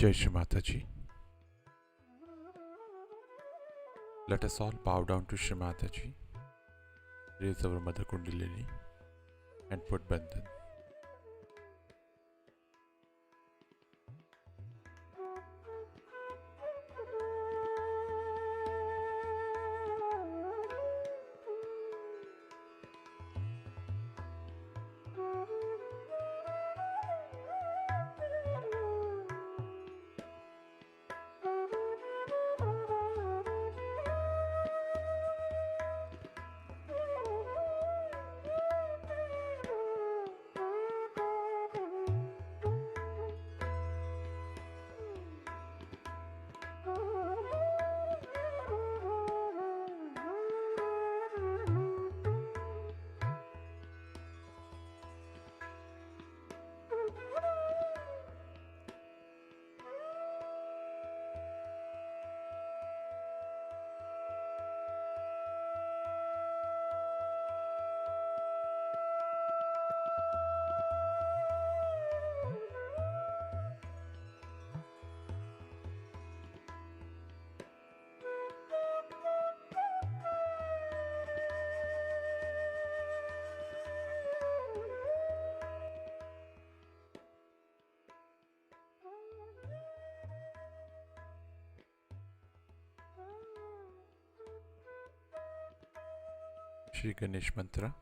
Jai Shri Mataji. Let us all bow down to Shri Mataji, raise our Mother Kundalini and put Bandhan. Shri Ganesh Mantra.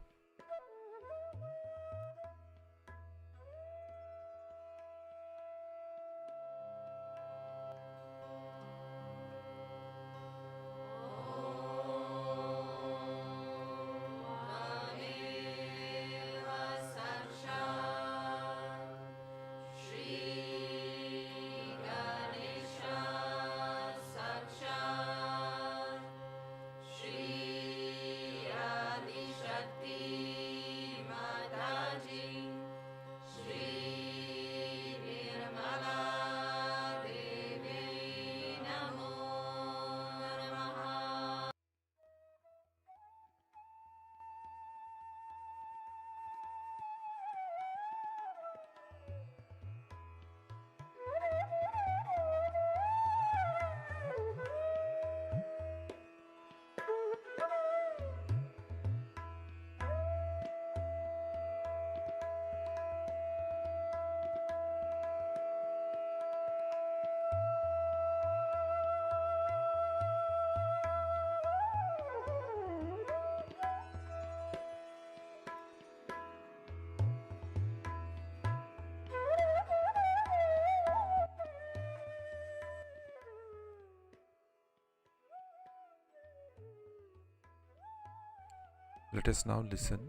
Let us now listen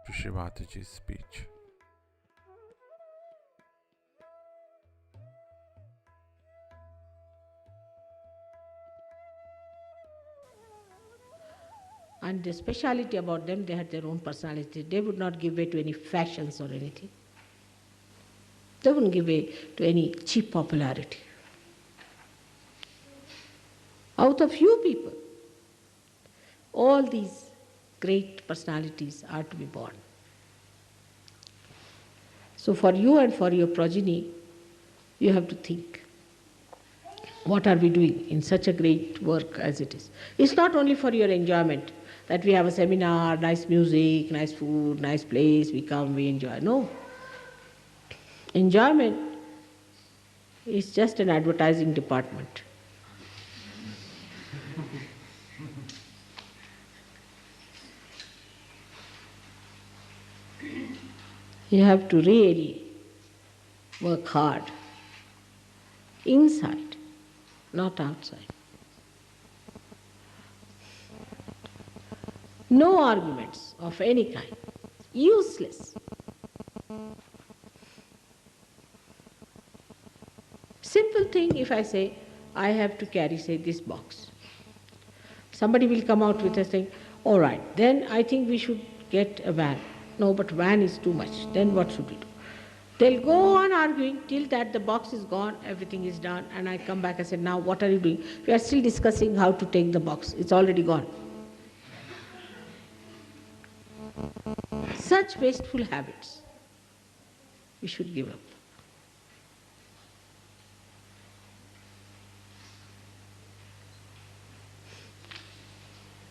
to Shri Mataji's speech. And the speciality about them, they had their own personality. They would not give way to any fashions or anything. They wouldn't give way to any cheap popularity. Out of few people, all these great personalities are to be born. So for you and for your progeny, you have to think, what are we doing in such a great work as it is? It's not only for your enjoyment, that we have a seminar, nice music, nice food, nice place, we come, we enjoy. No. Enjoyment is just an advertising department. You have to really work hard, inside, not outside. No arguments of any kind, useless. Simple thing, if I say, I have to carry, say, this box. Somebody will come out with a thing, all right, then I think we should get a van. No, but van is too much. Then what should we do? They'll go on arguing till that the box is gone, everything is done, and I come back and say, now what are you doing? We are still discussing how to take the box. It's already gone. Such wasteful habits we should give up.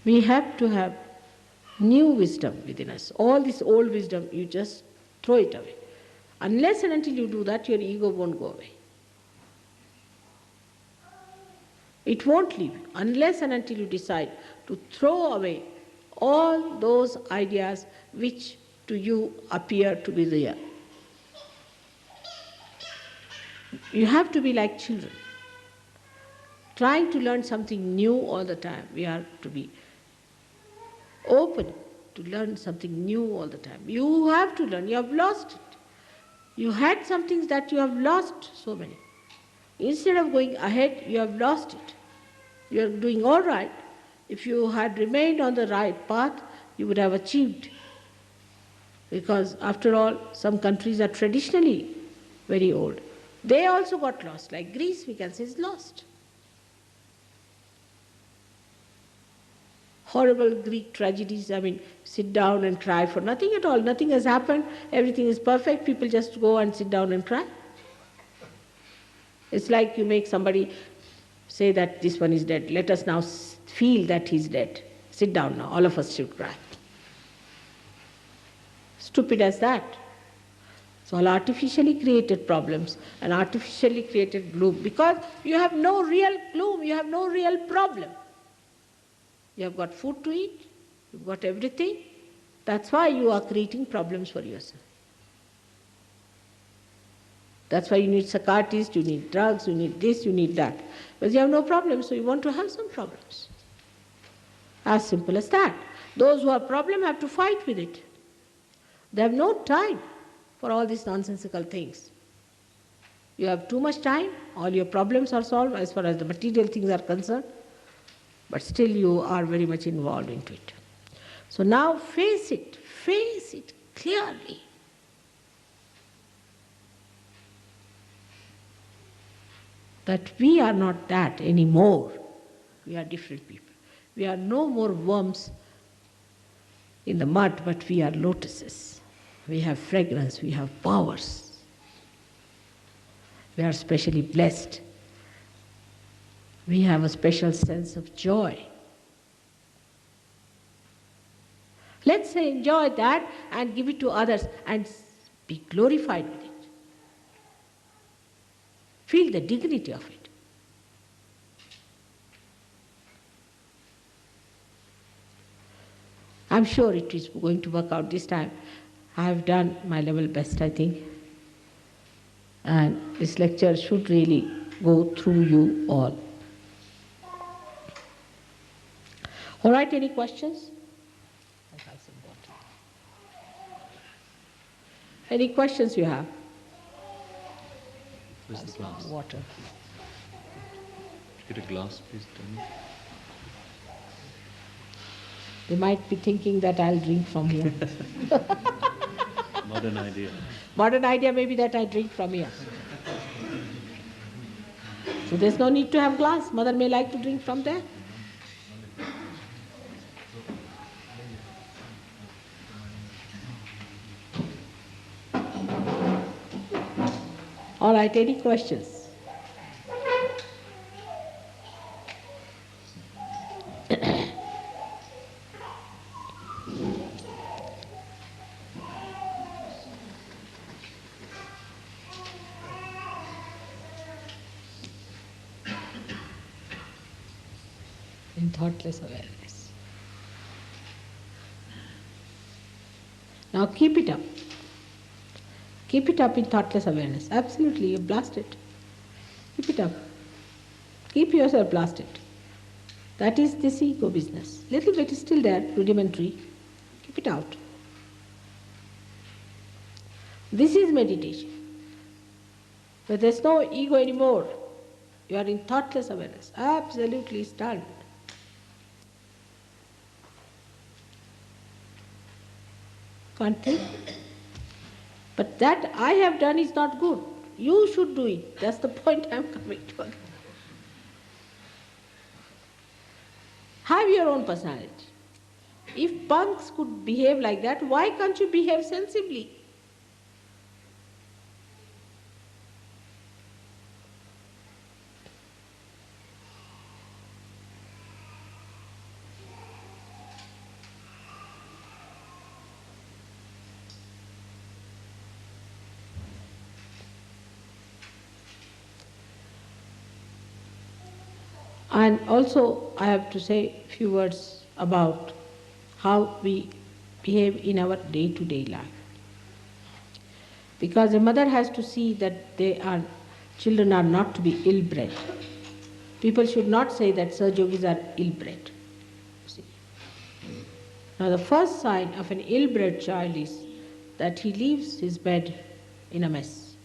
We have to have new wisdom within us. All this old wisdom, you just throw it away. Unless and until you do that, your ego won't go away. It won't leave you, unless and until you decide to throw away all those ideas which to you appear to be real. You have to be like children, trying to learn something new all the time. We are to be open to learn something new all the time. You have to learn. You have lost it. You had some things that you have lost, so many. Instead of going ahead, you have lost it. You are doing all right. If you had remained on the right path, you would have achieved. Because after all, some countries are traditionally very old. They also got lost. Like Greece, we can say, is lost. Horrible Greek tragedies, sit down and cry for nothing at all. Nothing has happened, everything is perfect, people just go and sit down and cry. It's like you make somebody say that this one is dead. Let us now feel that he's dead. Sit down now, all of us should cry. Stupid as that. It's all artificially created problems and artificially created gloom, because you have no real gloom, you have no real problem. You have got food to eat, You've got everything. That's why you are creating problems for yourself. That's why you need psychiatrists, you need drugs, you need this, you need that. But you have no problems, so you want to have some problems. As simple as that. Those who have problem have to fight with it. They have no time for all these nonsensical things. You have too much time, all your problems are solved as far as the material things are concerned, but still you are very much involved into it. So now face it clearly. That we are not that anymore. We are different people. We are no more worms in the mud, but we are lotuses. We have fragrance, we have powers. We are specially blessed. We have a special sense of joy. Let's enjoy that and give it to others and be glorified with it. Feel the dignity of it. I'm sure it is going to work out this time. I have done my level best, I think. And this lecture should really go through you all. All right, any questions? I have some water. Any questions you have? Where's the glass? Water. Get a glass, please, Tony. They might be thinking that I'll drink from here. Modern idea. Modern idea may be that I drink from here. So there's no need to have glass. Mother may like to drink from there. All right, any questions? In thoughtless awareness. Now keep it up. Keep it up in thoughtless awareness. Absolutely, you blast it. Keep it up. Keep yourself blasted. That is this ego business. Little bit is still there, rudimentary. Keep it out. This is meditation. But there's no ego anymore. You are in thoughtless awareness. Absolutely stunned. Can't think. But that I have done is not good. You should do it. That's the point I'm coming to. Have your own personality. If punks could behave like that, why can't you behave sensibly? And also I have to say a few words about how we behave in our day-to-day life. Because a mother has to see that children are not to be ill-bred. People should not say that Sahaja-yogis are ill-bred. See. Now the first sign of an ill-bred child is that he leaves his bed in a mess.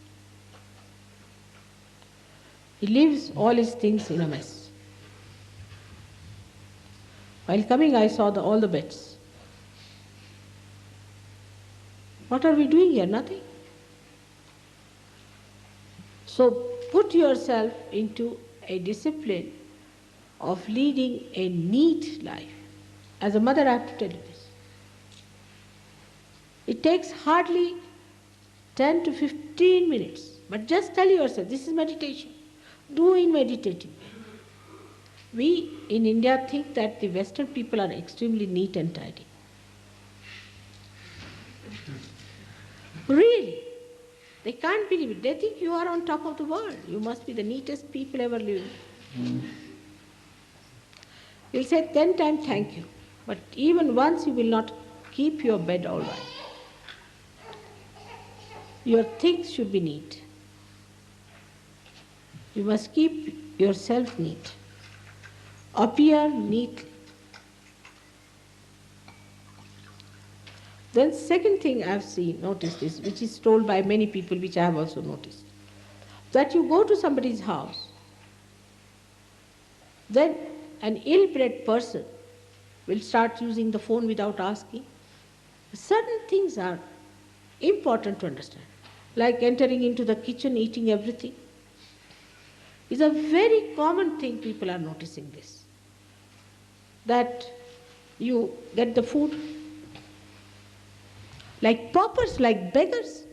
He leaves all his things in a mess. While coming, I saw all the beds. What are we doing here? Nothing. So put yourself into a discipline of leading a neat life. As a mother, I have to tell you this. It takes hardly 10 to 15 minutes, but just tell yourself, this is meditation. Do in meditative way. We in India think that the Western people are extremely neat and tidy. Really, they can't believe it. They think you are on top of the world. You must be the neatest people ever living. You'll say 10 times thank you. But even once you will not keep your bed all right. Your things should be neat. You must keep yourself neat. Appear neatly. Then second thing I have noticed is, which is told by many people, which I have also noticed, that you go to somebody's house, then an ill-bred person will start using the phone without asking. Certain things are important to understand, like entering into the kitchen, eating everything. It's a very common thing, people are noticing this, that you get the food, like paupers, like beggars,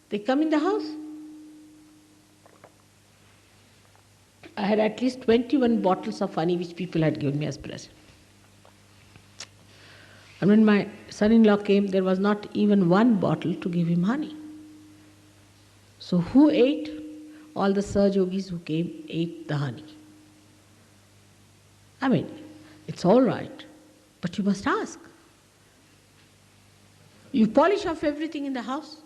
they come in the house. I had at least 21 bottles of honey which people had given me as present. And when my son-in-law came, there was not even one bottle to give him honey. So who ate? All the Saj Yogis who came ate the honey. I mean, it's all right, but you must ask. You polish off everything in the house.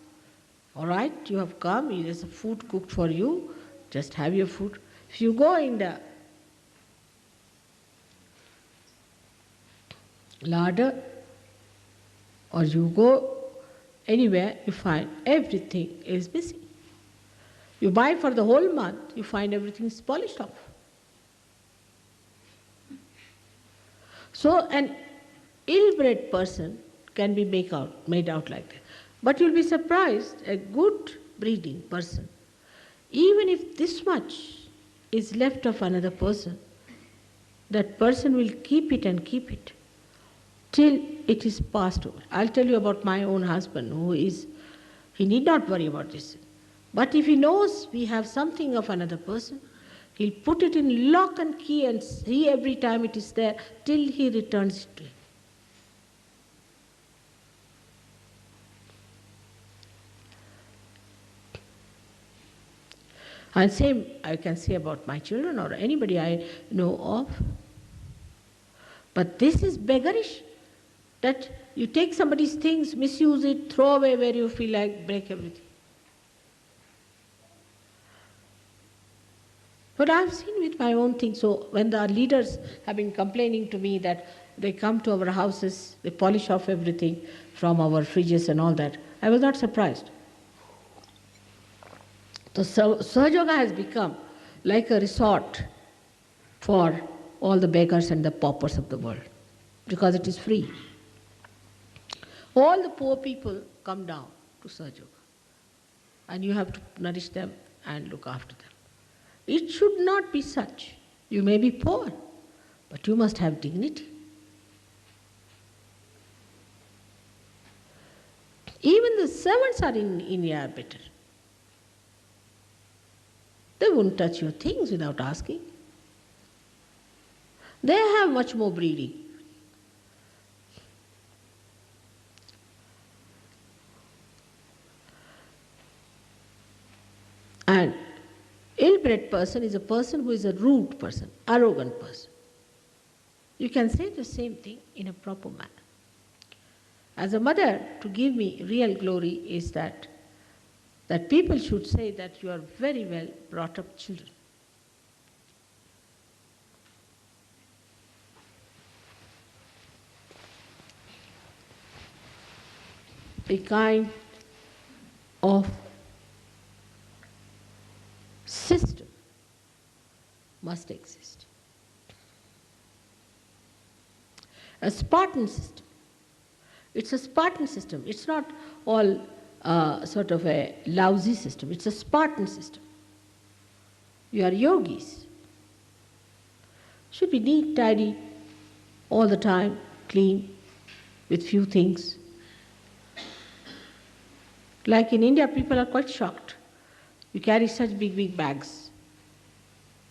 All right, you have come, there's food cooked for you, just have your food. If you go in the larder or you go anywhere, you find everything is missing. You buy for the whole month, you find everything is polished off. So an ill-bred person can be made out like that. But you'll be surprised, a good breeding person, even if this much is left of another person, that person will keep it and keep it till it is passed over. I'll tell you about my own husband, he need not worry about this. But if he knows we have something of another person, he'll put it in lock and key and see every time it is there till he returns it to him. And same I can say about my children or anybody I know of. But this is beggarish, that you take somebody's things, misuse it, throw away where you feel like, break everything. But I've seen with my own thing, so when the leaders have been complaining to me that they come to our houses, they polish off everything from our fridges and all that, I was not surprised. So Sahaja Yoga has become like a resort for all the beggars and the paupers of the world, because it is free. All the poor people come down to Sahaja Yoga, and you have to nourish them and look after them. It should not be such. You may be poor, but you must have dignity. Even the servants are in India are better. They won't touch your things without asking. They have much more breeding. And ill-bred person is a person who is a rude person, arrogant person. You can say the same thing in a proper manner. As a mother, to give me real glory is that people should say that you are very well brought up children. A kind of system must exist. A Spartan system. It's a Spartan system. It's not all sort of a lousy system. It's a Spartan system. You are yogis. Should be neat, tidy, all the time, clean, with few things. Like in India, people are quite shocked. You carry such big, big bags.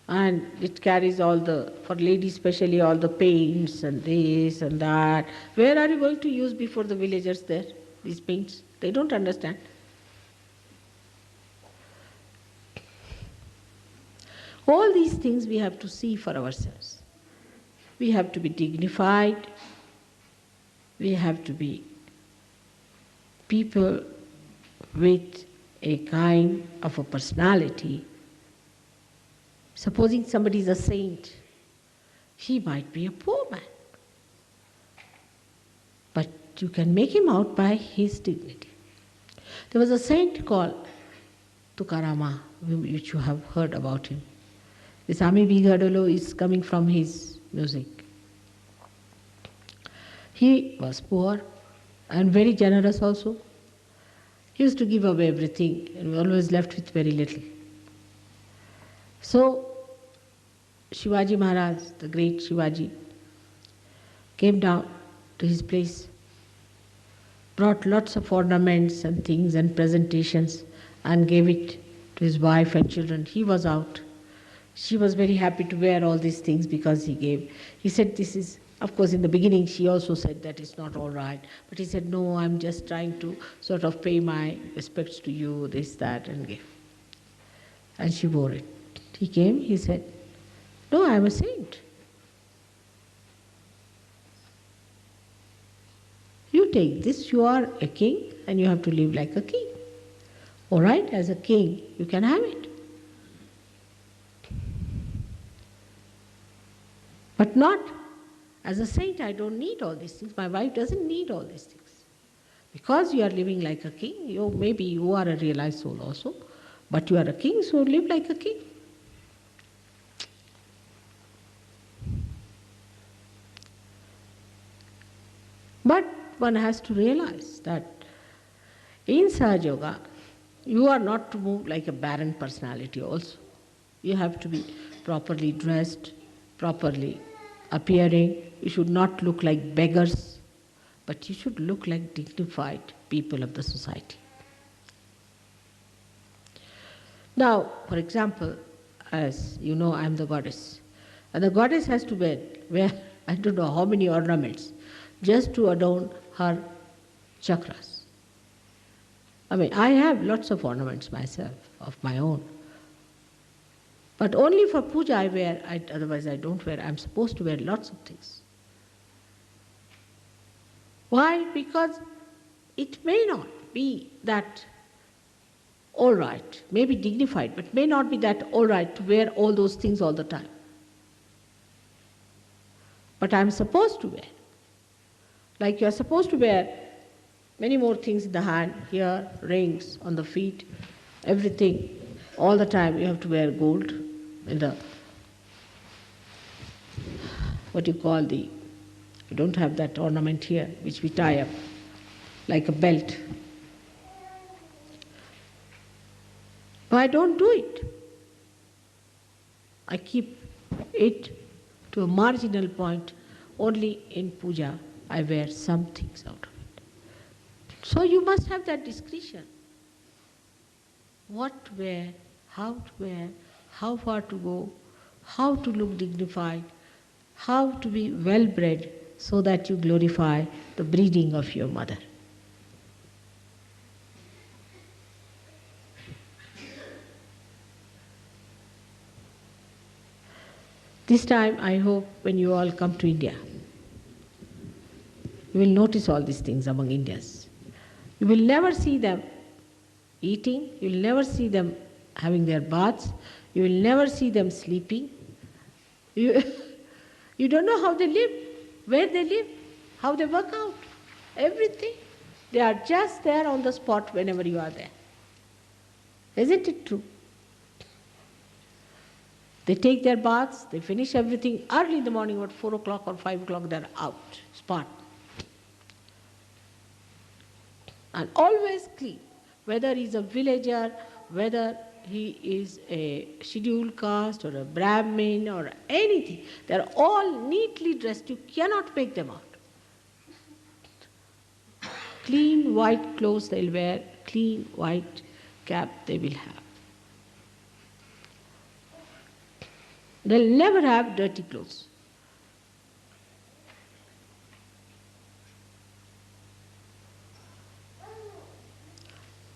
And it carries for ladies especially, all the paints and this and that. Where are you going to use before the villagers there, these paints? They don't understand. All these things we have to see for ourselves. We have to be dignified, we have to be people with a kind of a personality. Supposing somebody is a saint, he might be a poor man, but you can make him out by his dignity. There was a saint called Tukarama, which you have heard about him. This Ami Bigadolo is coming from his music. He was poor and very generous also. He used to give away everything and always left with very little. So Shivaji Maharaj, the great Shivaji, came down to his place, brought lots of ornaments and things and presentations and gave it to his wife and children. He was out. She was very happy to wear all these things because he gave. He said, this is, of course in the beginning she also said that it's not all right. But he said, no, I'm just trying to sort of pay my respects to you, this, that, and give. And she wore it. He came, he said, no, I'm a saint. You take this, you are a king and you have to live like a king. All right, as a king, you can have it. But not as a saint, I don't need all these things. My wife doesn't need all these things. Because you are living like a king, maybe you are a realized soul also, but you are a king, so live like a king. But one has to realize that in Sahaja Yoga, you are not to move like a barren personality also. You have to be properly dressed, properly appearing. You should not look like beggars, but you should look like dignified people of the society. Now, for example, as you know, I am the goddess. And the goddess has to wear I don't know how many ornaments just to adorn her chakras. I mean, I have lots of ornaments myself, of my own. But only for puja I wear, otherwise I don't wear. I'm supposed to wear lots of things. Why? Because it may not be that all right, may be dignified, but may not be that all right to wear all those things all the time. But I'm supposed to wear. Like you're supposed to wear many more things in the hand, here, rings, on the feet, everything. All the time you have to wear gold in the, what you call the, you don't have that ornament here, which we tie up, like a belt. But I don't do it. I keep it to a marginal point. Only in puja I wear some things out of it. So you must have that discretion. What to wear, how to wear, how far to go, how to look dignified, how to be well bred so that you glorify the breeding of your mother. This time I hope when you all come to India, you will notice all these things among Indians. You will never see them eating, you will never see them having their baths, you will never see them sleeping. You don't know how they live, where they live, how they work out, everything. They are just there on the spot whenever you are there. Isn't it true? They take their baths, they finish everything early in the morning, about 4 o'clock or 5 o'clock, they're out, spot. And always clean, whether he's a villager, whether he is a scheduled caste or a Brahmin or anything. They're all neatly dressed, you cannot make them out. Clean white clothes they'll wear, clean white cap they will have. They'll never have dirty clothes.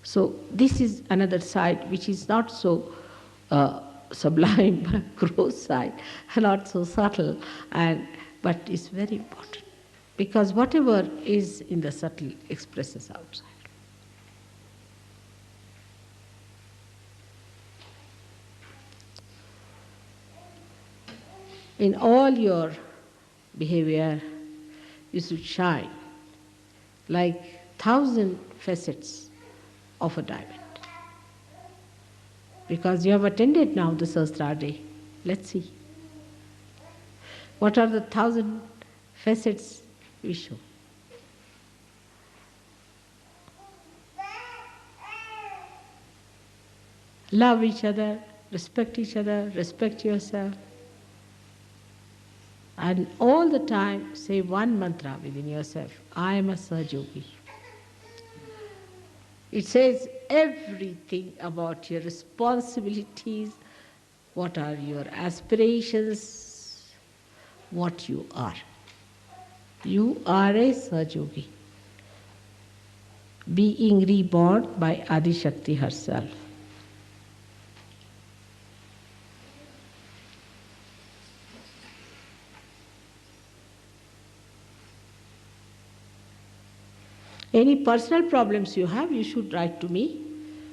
So this is another side which is not so sublime, gross side, not so subtle, but it's very important. because whatever is in the subtle expresses outside. In all your behavior, you should shine like 1,000 facets of a diamond. Because you have attended now the Sahasrara Day. Let's see. What are the 1,000 facets we show? Love each other, respect yourself. And all the time say one mantra within yourself, I am a Sahajogi. It says everything about your responsibilities, what are your aspirations, what you are. You are a Sahajogi, being reborn by Adi Shakti herself. Any personal problems you have, you should write to me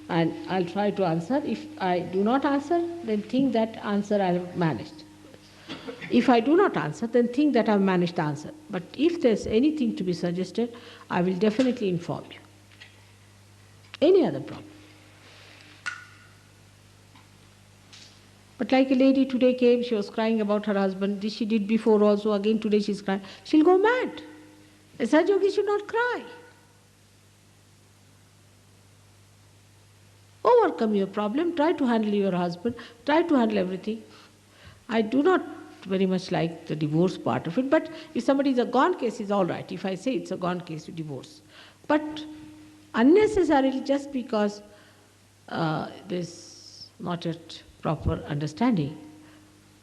and I'll try to answer. If I do not answer, then think that answer I have managed. If I do not answer, then think that I have managed the answer. But if there's anything to be suggested, I will definitely inform you. Any other problem. But like a lady today came, she was crying about her husband. This she did before also, again today she's crying. She'll go mad. A Sahajogi should not cry. Overcome your problem, try to handle your husband, try to handle everything. I do not very much like the divorce part of it, but if somebody is a gone case, it's all right. If I say it's a gone case, you divorce. But unnecessarily, just because there's not yet proper understanding,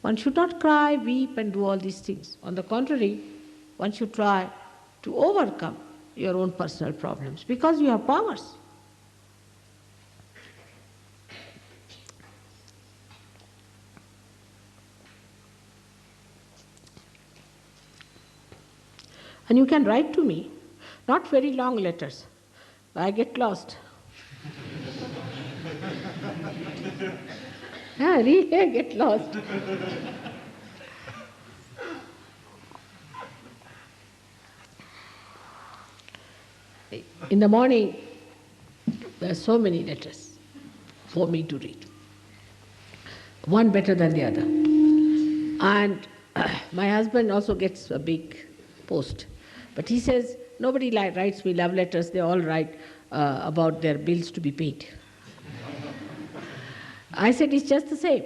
one should not cry, weep, and do all these things. On the contrary, one should try to overcome your own personal problems because you have powers. And you can write to me, not very long letters. I get lost. Yeah, really, I get lost. In the morning, there are so many letters for me to read, one better than the other. And my husband also gets a big post. But he says, nobody writes me love letters, they all write about their bills to be paid. I said, it's just the same.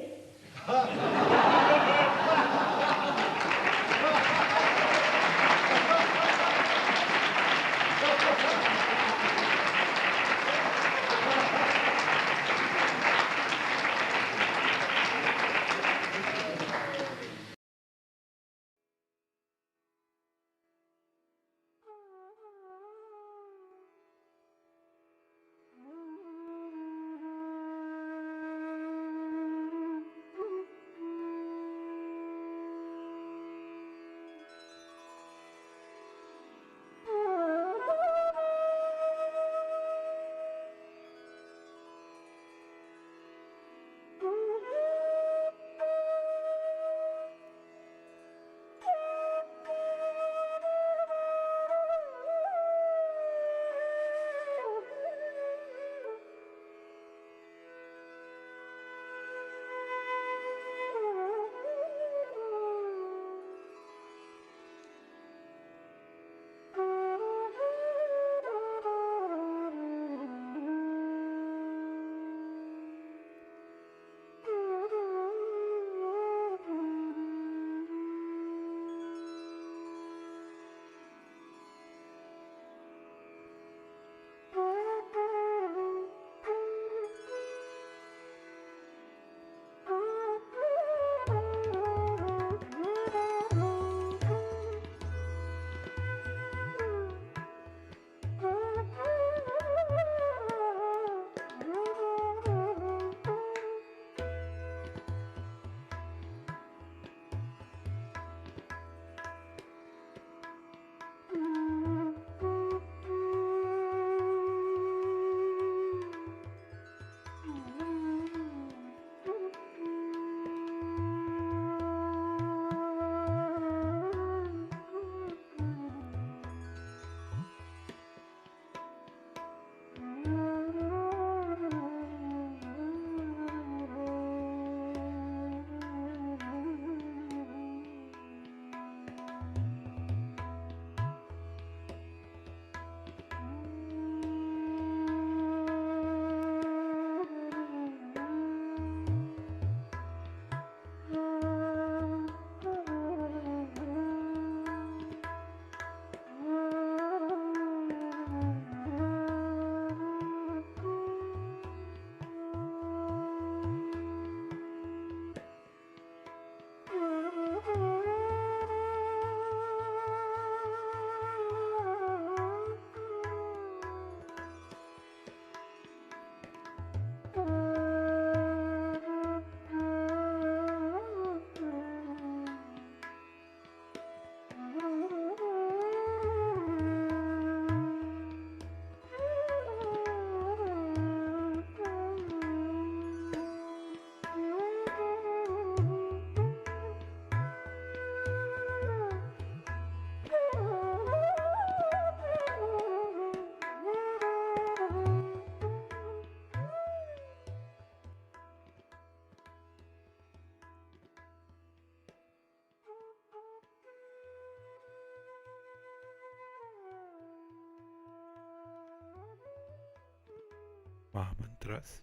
Mahamantras.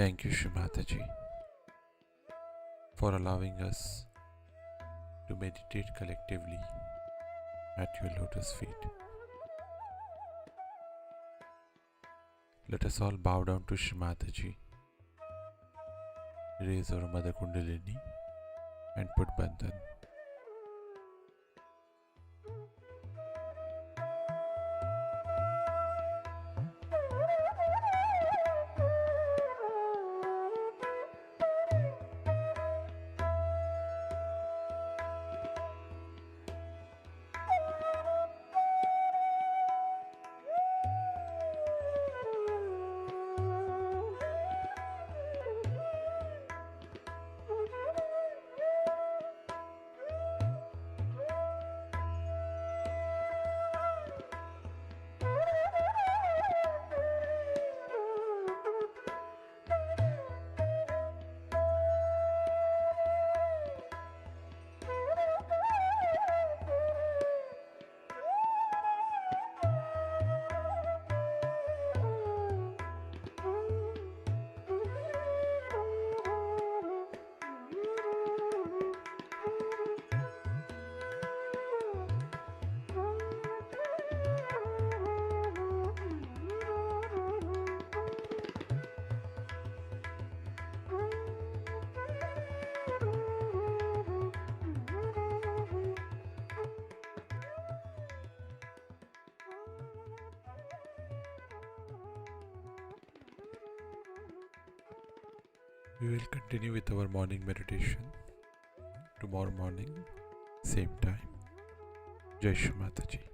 Thank you, Shrimataji, for allowing us to meditate collectively at your lotus feet. Let us all bow down to Shrimataji, raise our Mother Kundalini, and put Bandhan. We will continue with our morning meditation tomorrow morning, same time. Jai Shri Mataji.